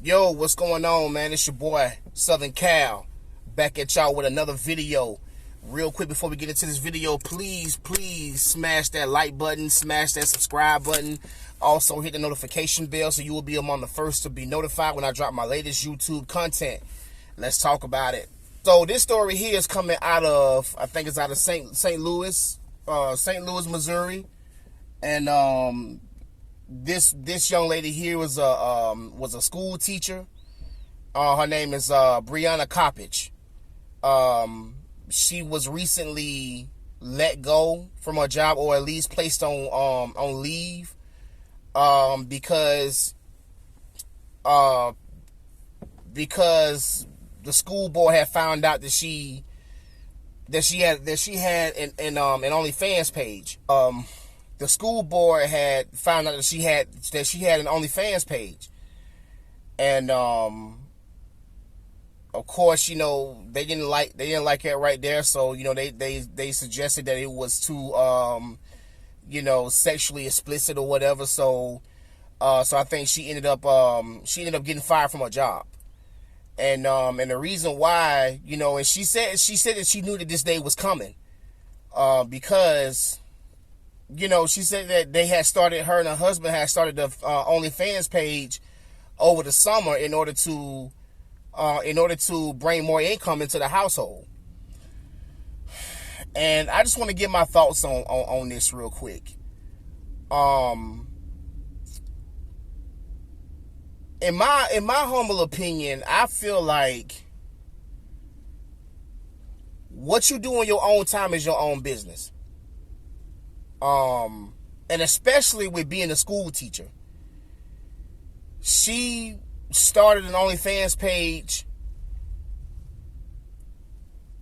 Yo, what's going on, man? It's your boy, Southern Cal, back at y'all with another video. Real quick before we get into this video, please smash that like button, smash that subscribe button. Also, hit the notification bell so you will be among the first to be notified when I drop my latest YouTube content. Let's talk about it. So this story here is coming out of, I think it's out of St. Louis, Missouri. And this young lady here was a school teacher. Her name is Brianna Coppage. She was recently let go from her job, or at least placed on leave, because the school board had found out that she had an OnlyFans page. The school board had found out that she had an OnlyFans page, and of course, you know, they didn't like that right there. So, you know, they suggested that it was too sexually explicit or whatever. So I think she ended up getting fired from her job. And the reason why, you know, and she said that she knew that this day was coming, because, you know, she said that her and her husband had started the OnlyFans page over the summer in order to bring more income into the household. And I just want to get my thoughts on this real quick. In my humble opinion, I feel like what you do in your own time is your own business. And especially with being a school teacher. She started an OnlyFans page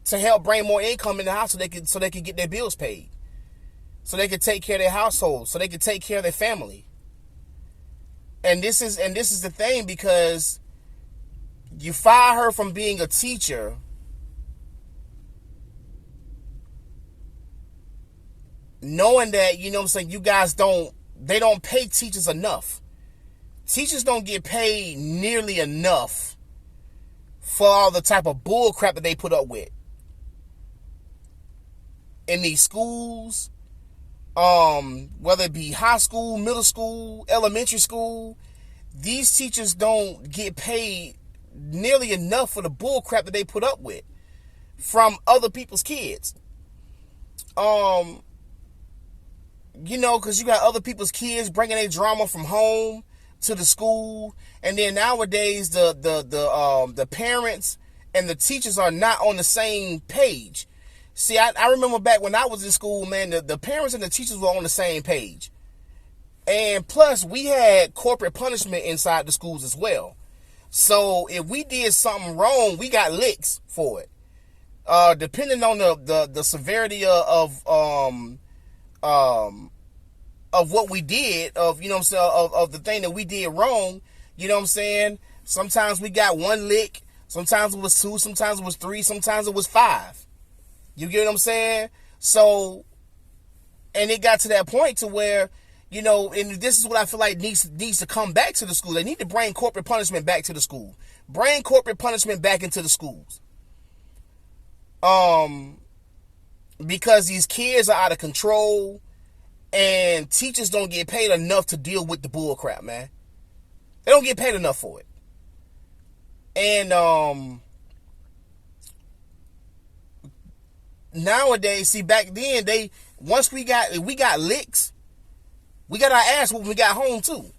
to help bring more income in the house so they could get their bills paid. So they could take care of their household, so they could take care of their family. And this is the thing, because you fire her from being a teacher knowing that, you know what I'm saying, you guys don't pay teachers enough. Teachers don't get paid nearly enough for all the type of bull crap that they put up with in these schools, whether it be high school, middle school, elementary school. These teachers don't get paid nearly enough for the bull crap that they put up with from other people's kids. You know, because you got other people's kids bringing their drama from home to the school, and then nowadays the parents and the teachers are not on the same page. See, I remember back when I was in school, man, the parents and the teachers were on the same page. And plus, we had corporate punishment inside the schools as well. So if we did something wrong, we got licks for it. Depending on the severity of what we did, of, you know what I'm saying, of the thing that we did wrong, you know what I'm saying? Sometimes we got one lick, sometimes it was 2, sometimes it was 3, sometimes it was 5. You get what I'm saying? So, and it got to that point to where, you know, and this is what I feel like needs to come back to the school. They need to bring corporate punishment back to the school. Bring corporate punishment back into the schools. Because these kids are out of control, and teachers don't get paid enough to deal with the bull crap, man. They don't get paid enough for it. And nowadays, see, back then, once we got licks, we got our ass when we got home too.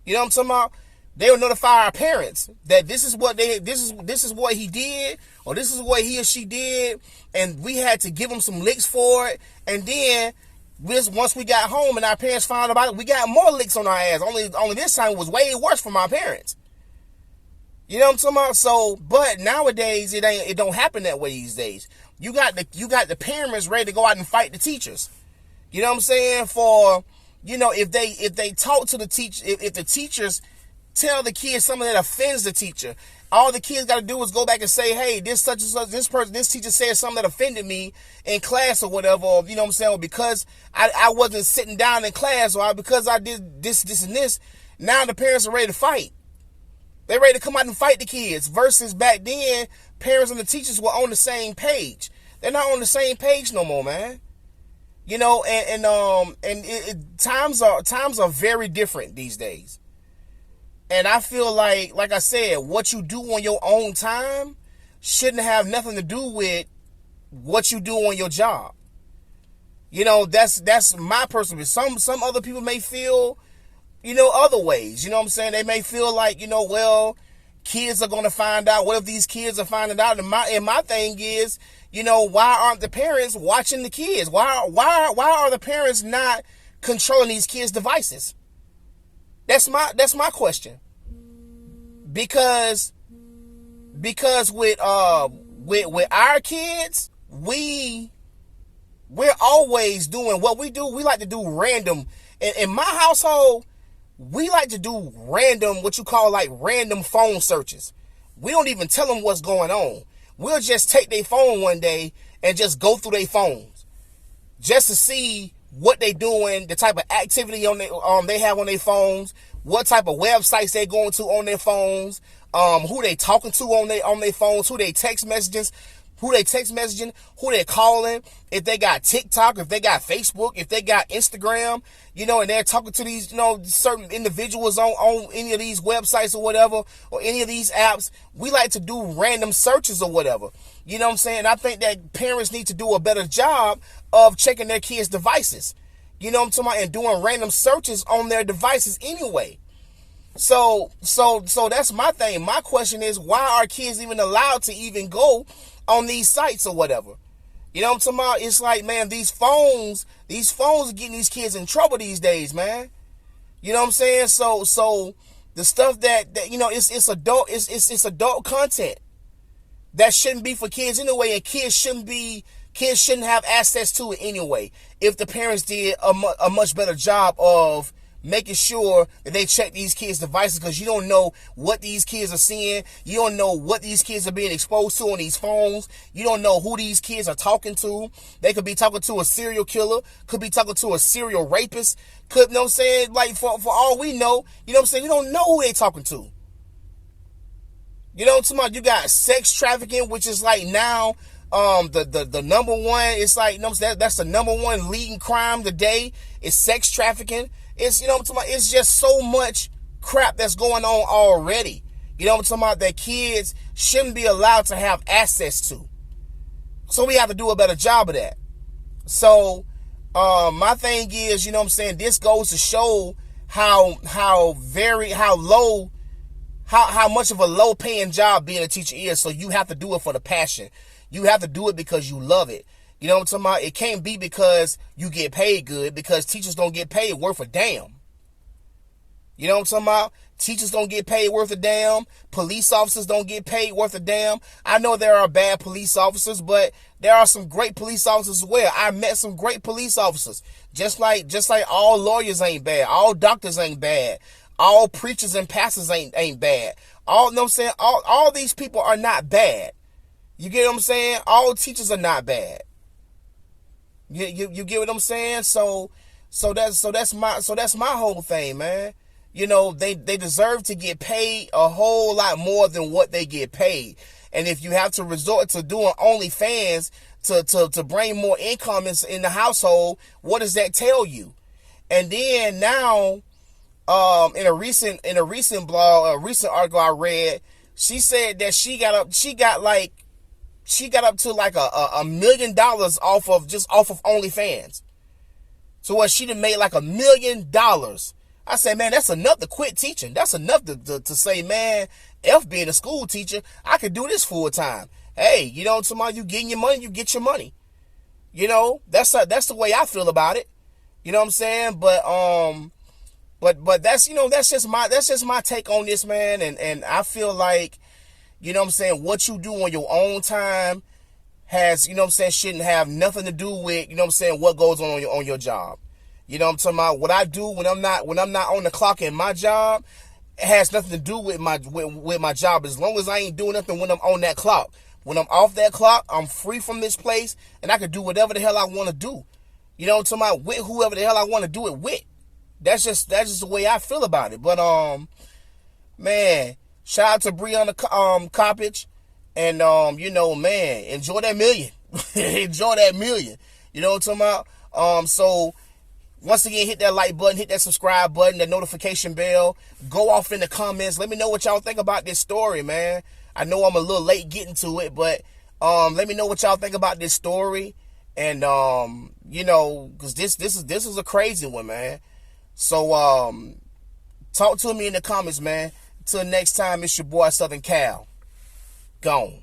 You know what I'm talking about? They will notify our parents that this is what he did, or this is what he or she did, and we had to give them some licks for it. And then once we got home and our parents found about it, we got more licks on our ass. Only this time it was way worse from our parents. You know what I'm talking about? So, but nowadays it don't happen that way these days. You got the parents ready to go out and fight the teachers. You know what I'm saying? For, you know, if they talk to the teacher, if the teachers tell the kids something that offends the teacher, all the kids got to do is go back and say, hey, this such and such, this teacher said something that offended me in class or whatever, or, you know what I'm saying, or because I wasn't sitting down in class, or because I did this and this. Now the parents are ready to fight. They ready to come out and fight the kids. Versus back then, parents and the teachers were on the same page. They're not on the same page no more, man. You know, times are very different these days. And I feel like I said, what you do on your own time shouldn't have nothing to do with what you do on your job. You know, that's my personal opinion. Some other people may feel, other ways. You know what I'm saying? They may feel like, well, kids are going to find out. What if these kids are finding out? And my thing is, why aren't the parents watching the kids? Why are the parents not controlling these kids' devices? That's my question. Because with our kids, we're always doing what we do. We like to do random. In my household, we like to do random, what you call like random phone searches. We don't even tell them what's going on. We'll just take their phone one day and just go through their phones just to see what they doing, the type of activity they have on their phones, what type of websites they going to on their phones, who they talking to on their phones, who they text messaging, who they calling, if they got TikTok, if they got Facebook, if they got Instagram, and they're talking to these, certain individuals on any of these websites or whatever, or any of these apps. We like to do random searches or whatever. You know what I'm saying? I think that parents need to do a better job of checking their kids' devices. You know what I'm talking about? And doing random searches on their devices anyway. So that's my thing. My question is, why are kids even allowed to even go on these sites or whatever? You know what I'm talking about? It's like, man, these phones are getting these kids in trouble these days, man. You know what I'm saying? So the stuff that it's adult content that shouldn't be for kids anyway, and kids shouldn't have access to it anyway. If the parents did a much better job of making sure that they check these kids' devices, because you don't know what these kids are seeing. You don't know what these kids are being exposed to on these phones. You don't know who these kids are talking to. They could be talking to a serial killer, could be talking to a serial rapist, you know what I'm saying? Like, for all we know, you know what I'm saying? You don't know who they talking to. You know what I'm talking about? You got sex trafficking, which is like now, the number one, it's like, that's the number one leading crime today, is sex trafficking. It's, what I'm talking about? It's just so much crap that's going on already. You know what I'm talking about? That kids shouldn't be allowed to have access to. So we have to do a better job of that. So, my thing is, what I'm saying? This goes to show how much of a low paying job being a teacher is. So you have to do it for the passion. You have to do it because you love it. You know what I'm talking about? It can't be because you get paid good, because teachers don't get paid worth a damn. You know what I'm talking about? Teachers don't get paid worth a damn. Police officers don't get paid worth a damn. I know there are bad police officers, but there are some great police officers as well. I met some great police officers. Just like all lawyers ain't bad. All doctors ain't bad. All preachers and pastors ain't bad. All, you know what I'm saying? All these people are not bad. You get what I'm saying? All teachers are not bad. You get what I'm saying? So that's my whole thing, man. They deserve to get paid a whole lot more than what they get paid. And if you have to resort to doing OnlyFans to bring more income in the household, what does that tell you? And then now, in a recent article I read, she said that she got up to like $1 million off of OnlyFans. So what, she done made like $1 million. I said, man, that's enough to quit teaching. That's enough to say, man, F being a school teacher, I could do this full time. Hey, you know, somebody, you getting your money, you get your money. That's the way I feel about it. You know what I'm saying? But that's, that's just my take on this, man. And I feel like, you know what I'm saying, what you do on your own time has, you know what I'm saying, shouldn't have nothing to do with, you know what I'm saying, what goes on your job. You know what I'm talking about? What I do when I'm not on the clock in my job, it has nothing to do with my job, as long as I ain't doing nothing when I'm on that clock. When I'm off that clock, I'm free from this place, and I can do whatever the hell I want to do. You know what I'm talking about? With whoever the hell I want to do it with. That's just the way I feel about it. But man, Shout out to Brianna Coppage. And, man, enjoy that million. Enjoy that million. You know what I'm talking about? So, once again, hit that like button, hit that subscribe button, that notification bell. Go off in the comments. Let me know what y'all think about this story, man. I know I'm a little late getting to it, but let me know what y'all think about this story. And, because this is a crazy one, man. So, talk to me in the comments, man. Till next time, it's your boy, Southern Cal. Gone.